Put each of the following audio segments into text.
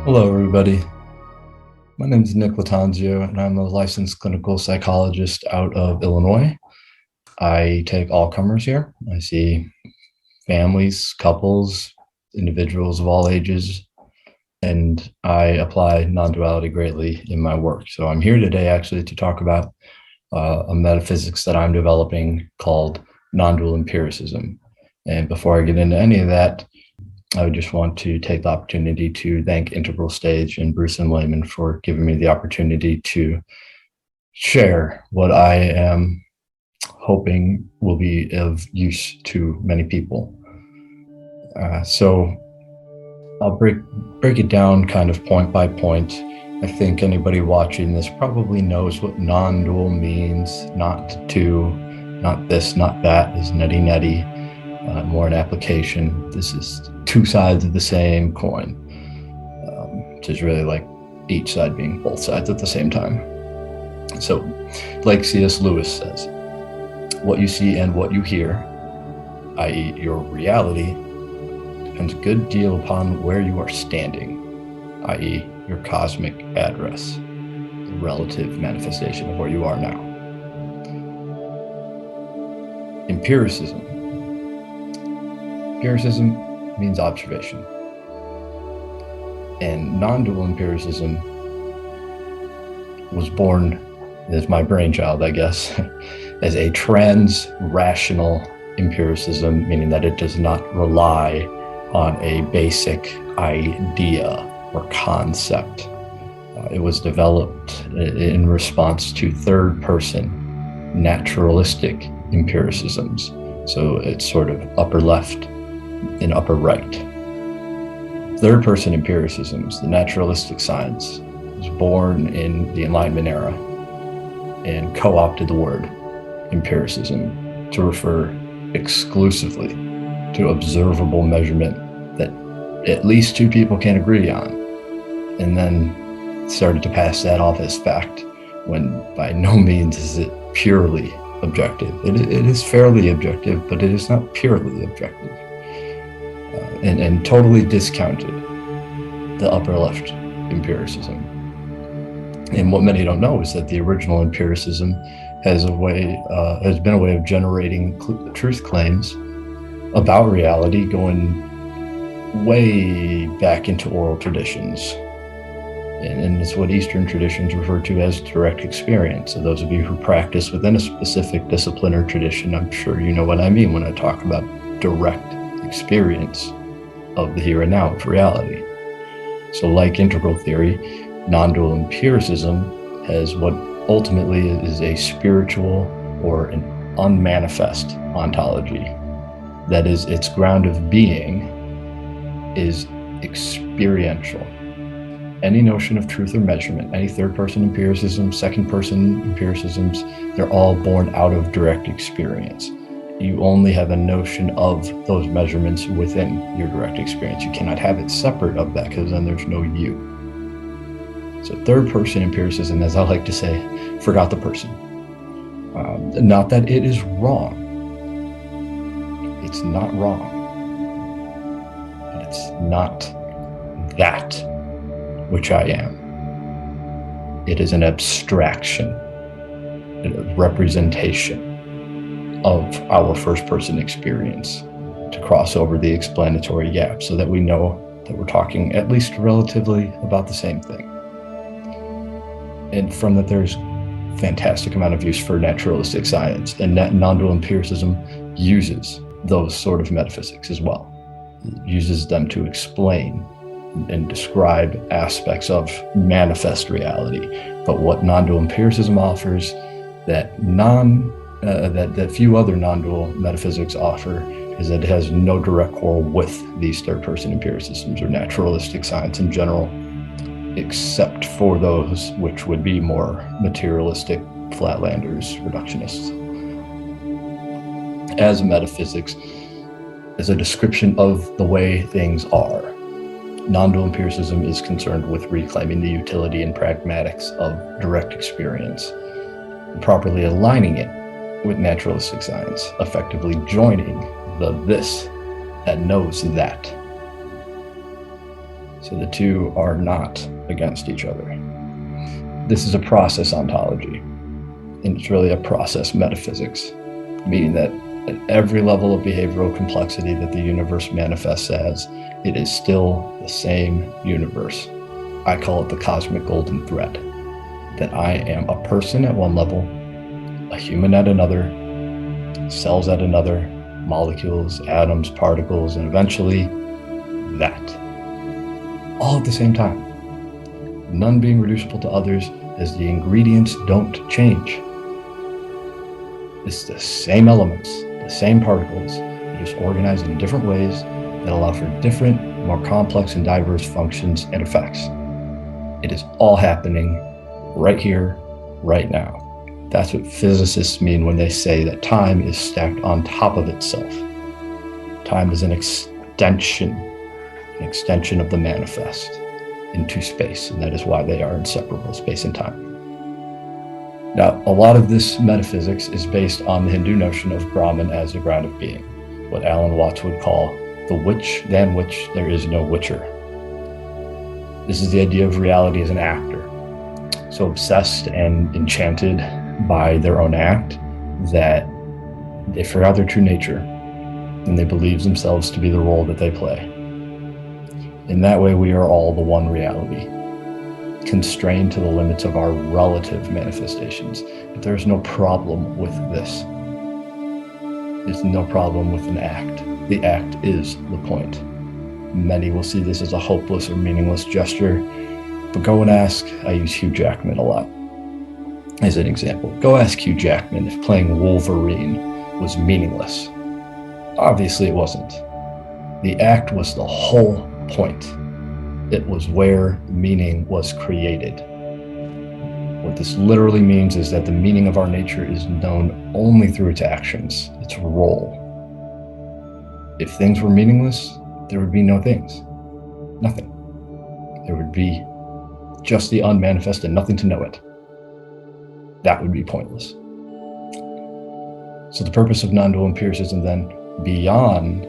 Hello, everybody. My name is Nick Lattanzio, and I'm a licensed clinical psychologist out of Illinois. I take all comers here. I see families, couples, individuals of all ages, and I apply non-duality greatly in my work. So I'm here today actually to talk about a metaphysics that I'm developing called Nondual Empiricism. And before I get into any of that, I would just want to take the opportunity to thank Integral Stage and Bruce and Lehman for giving me the opportunity to share what I am hoping will be of use to many people. So I'll break it down kind of point by point. I think anybody watching this probably knows what non-dual means. Not two, not this, not that is nutty. More an application. This is two sides of the same coin, which is really like each side being both sides at the same time. So, like C.S. Lewis says, what you see and what you hear, i.e. your reality, depends a good deal upon where you are standing, i.e. your cosmic address, the relative manifestation of where you are now. Empiricism. Empiricism means observation. And non-dual empiricism was born as my brainchild, I guess, as a trans-rational empiricism, meaning that it does not rely on a basic idea or concept. It was developed in response to third-person naturalistic empiricisms. So it's sort of upper left and upper right. Third-person empiricisms, the naturalistic science, was born in the Enlightenment era and co-opted the word empiricism to refer exclusively to observable measurement that at least two people can agree on, and then started to pass that off as fact when by no means is it purely objective. It is fairly objective, but it is not purely objective. And totally discounted the upper left empiricism. And what many don't know is that the original empiricism has been a way of generating truth claims about reality going way back into oral traditions. And it's what Eastern traditions refer to as direct experience. So those of you who practice within a specific discipline or tradition, I'm sure you know what I mean when I talk about direct experience of the here and now of reality. So like integral theory, non-dual empiricism has what ultimately is a spiritual or an unmanifest ontology. That is, its ground of being is experiential. Any notion of truth or measurement, any third-person empiricism, second-person empiricisms, they're all born out of direct experience. You only have a notion of those measurements within your direct experience. You cannot have it separate of that, because then there's no you. So third-person empiricism, as I like to say, forgot the person. Not that it is wrong. It's not wrong. But it's not that which I am. It is an abstraction, a representation of our first-person experience to cross over the explanatory gap so that we know that we're talking at least relatively about the same thing. And from that, there's fantastic amount of use for naturalistic science, and that non-dual empiricism uses those sort of metaphysics as well. It uses them to explain and describe aspects of manifest reality. But what non-dual empiricism offers that few other non-dual metaphysics offer is that it has no direct quarrel with these third-person empiricisms or naturalistic science in general, except for those which would be more materialistic, flatlanders, reductionists. As metaphysics, as a description of the way things are, non-dual empiricism is concerned with reclaiming the utility and pragmatics of direct experience, and properly aligning it with naturalistic science, effectively joining the this that knows that. So the two are not against each other. This is a process ontology, and it's really a process metaphysics, meaning that at every level of behavioral complexity that the universe manifests as, it is still the same universe. I call it the cosmic golden thread, that I am a person at one level, a human at another, cells at another, molecules, atoms, particles, and eventually that. All at the same time. None being reducible to others as the ingredients don't change. It's the same elements, the same particles, just organized in different ways that allow for different, more complex and diverse functions and effects. It is all happening right here, right now. That's what physicists mean when they say that time is stacked on top of itself. Time is an extension of the manifest into space, and that is why they are inseparable, space and time. Now, a lot of this metaphysics is based on the Hindu notion of Brahman as the ground of being, what Alan Watts would call the which than which there is no whicher. This is the idea of reality as an actor, so obsessed and enchanted by their own act that they forgot their true nature and they believe themselves to be the role that they play. In that way, we are all the one reality, constrained to the limits of our relative manifestations. But there's no problem with this. There's no problem with an act. The act is the point. Many will see this as a hopeless or meaningless gesture, but go and ask, I use Hugh Jackman a lot as an example. Go ask Hugh Jackman if playing Wolverine was meaningless. Obviously it wasn't. The act was the whole point. It was where meaning was created. What this literally means is that the meaning of our nature is known only through its actions, its role. If things were meaningless, there would be no things. Nothing. There would be just the unmanifest and nothing to know it. That would be pointless. So the purpose of non-dual empiricism then, beyond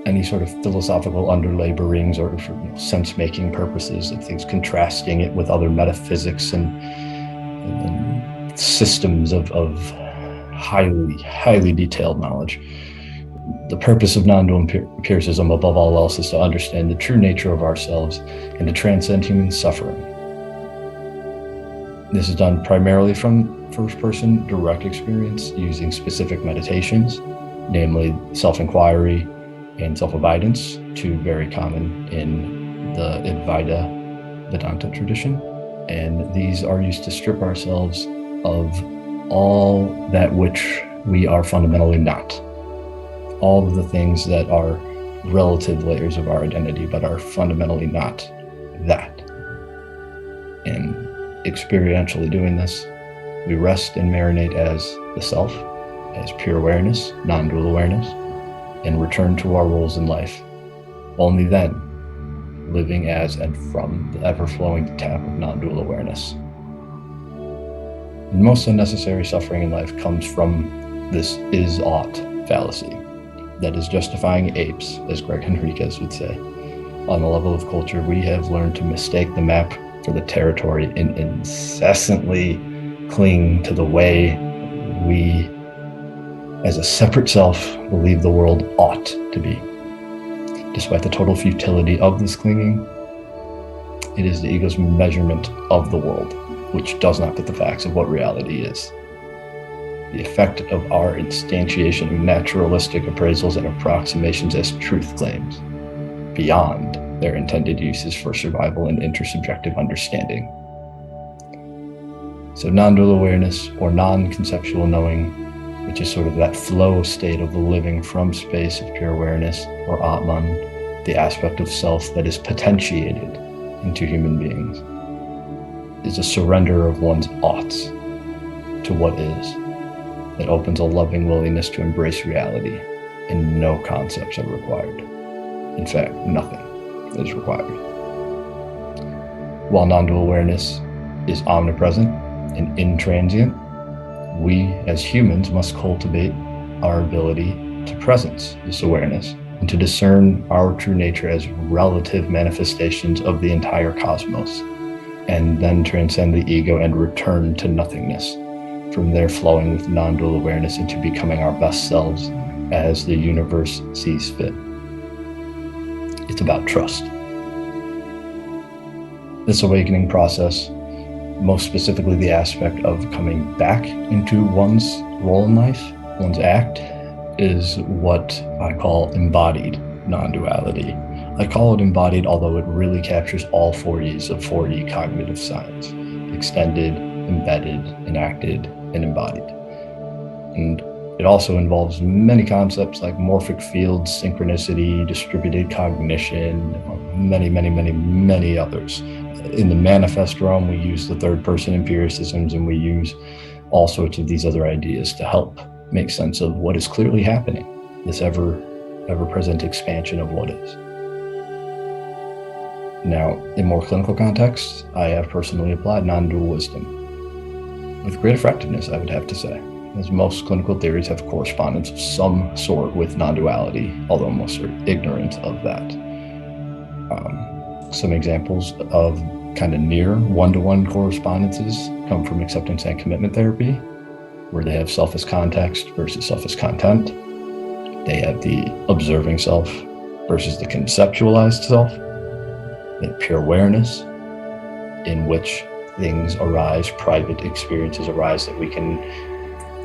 any sort of philosophical underlaborings or sense-making purposes of things, contrasting it with other metaphysics and systems of highly detailed knowledge. The purpose of non-dual empiricism, above all else, is to understand the true nature of ourselves and to transcend human suffering. This is done primarily from first-person direct experience using specific meditations, namely self-inquiry and self-abidance, two very common in the Advaita Vedanta tradition. And these are used to strip ourselves of all that which we are fundamentally not. All of the things that are relative layers of our identity, but are fundamentally not that. And experientially doing this, we rest and marinate as the self, as pure awareness, non-dual awareness, and return to our roles in life. Only then, living as and from the ever-flowing tap of non-dual awareness. And most unnecessary suffering in life comes from this is-ought fallacy that is justifying apes, as Gregg would say. On the level of culture, we have learned to mistake the map for the territory and incessantly cling to the way we, as a separate self, believe the world ought to be. Despite the total futility of this clinging, it is the ego's measurement of the world, which does not fit the facts of what reality is. The effect of our instantiation of naturalistic appraisals and approximations as truth claims, beyond their intended uses for survival and intersubjective understanding. So non-dual awareness, or non-conceptual knowing, which is sort of that flow state of the living from space of pure awareness, or Atman, the aspect of self that is potentiated into human beings, is a surrender of one's oughts to what is. It opens a loving willingness to embrace reality, and no concepts are required. In fact, nothing is required. While non-dual awareness is omnipresent and intransient, we as humans must cultivate our ability to presence this awareness and to discern our true nature as relative manifestations of the entire cosmos, and then transcend the ego and return to nothingness, from there flowing with non-dual awareness into becoming our best selves as the universe sees fit. It's about trust. This awakening process, most specifically the aspect of coming back into one's role in life, one's act, is what I call embodied non-duality. I call it embodied, although it really captures all 4E's of 4E cognitive science: extended, embedded, enacted, and embodied. And it also involves many concepts like morphic fields, synchronicity, distributed cognition, many others. In the manifest realm, we use the third-person empiricisms, and we use all sorts of these other ideas to help make sense of what is clearly happening, this ever-present expansion of what is. Now, in more clinical contexts, I have personally applied non-dual wisdom with great effectiveness, I would have to say, as most clinical theories have correspondence of some sort with non-duality, although most are ignorant of that. Some examples of kind of near one-to-one correspondences come from acceptance and commitment therapy, where they have self as context versus self as content. They have the observing self versus the conceptualized self. They have pure awareness, in which things arise, private experiences arise that we can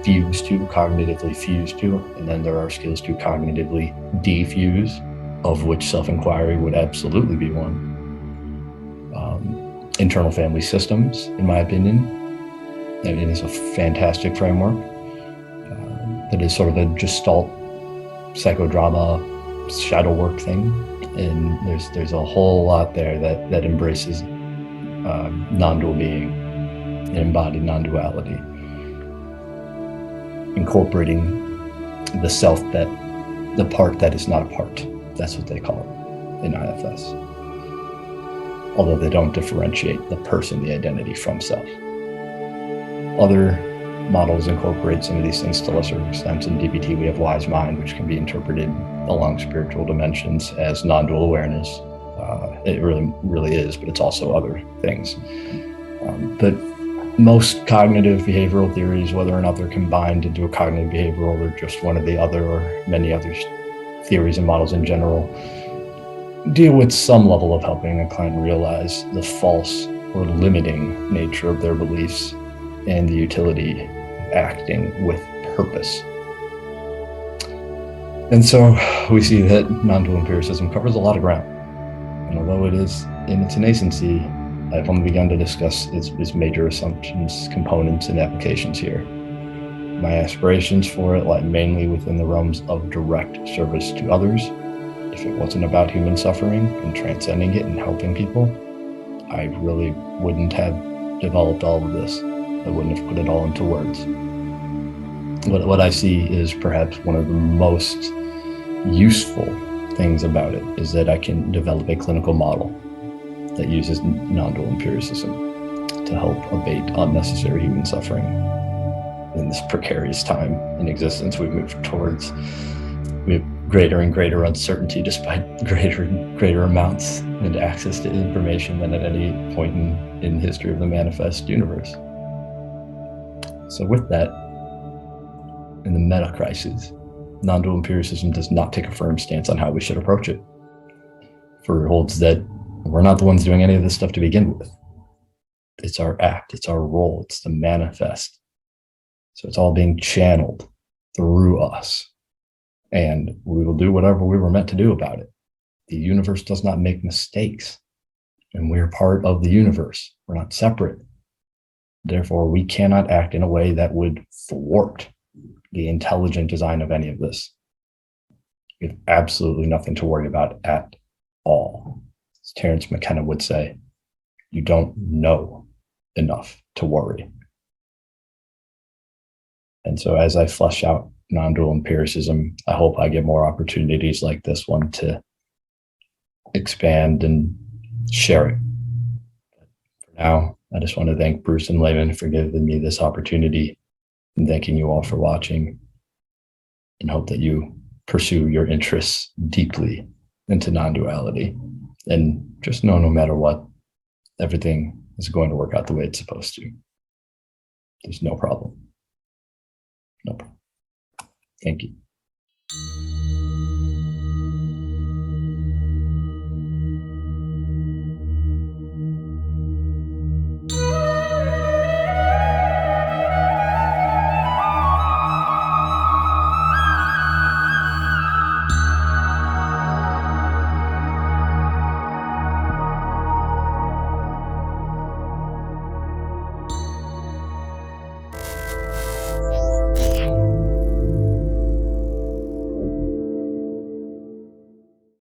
fuse to, cognitively fuse to, and then there are skills to cognitively defuse, of which self-inquiry would absolutely be one. Internal family systems, in my opinion, and it is a fantastic framework that is sort of a gestalt psychodrama shadow work thing, and there's a whole lot there that embraces non-dual being and embodied non-duality, incorporating the self, that the part that is not a part. That's what they call it in IFS. Although they don't differentiate the person, the identity, from self. Other models incorporate some of these things to lesser extents. In DBT, we have wise mind, which can be interpreted along spiritual dimensions as non-dual awareness. It really is, but it's also other things. But most cognitive behavioral theories, whether or not they're combined into a cognitive behavioral or just one or the other, or many other theories and models in general, deal with some level of helping a client realize the false or limiting nature of their beliefs and the utility of acting with purpose. And so we see that non-dual empiricism covers a lot of ground. And although it is in its nascency, I've only begun to discuss its major assumptions, components, and applications here. My aspirations for it lie mainly within the realms of direct service to others. If it wasn't about human suffering and transcending it and helping people, I really wouldn't have developed all of this. I wouldn't have put it all into words. What I see is perhaps one of the most useful things about it is that I can develop a clinical model that uses non-dual empiricism to help abate unnecessary human suffering. In this precarious time in existence, we move towards greater and greater uncertainty, despite greater and greater amounts and access to information than at any point in history of the manifest universe. So with that, in the meta crisis, non-dual empiricism does not take a firm stance on how we should approach it. For it holds that we're not the ones doing any of this stuff to begin with. It's our act, it's our role, it's the manifest. So it's all being channeled through us. And we will do whatever we were meant to do about it. The universe does not make mistakes. And we're part of the universe. We're not separate. Therefore, we cannot act in a way that would thwart the intelligent design of any of this. We have absolutely nothing to worry about at all. As Terence McKenna would say, you don't know enough to worry. And so as I flesh out non-dual empiricism, I hope I get more opportunities like this one to expand and share it. For now, I just want to thank Bruce and Lehman for giving me this opportunity, and thanking you all for watching, and hope that you pursue your interests deeply into non-duality, and just know no matter what, everything is going to work out the way it's supposed to. There's no problem. No problem. Thank you.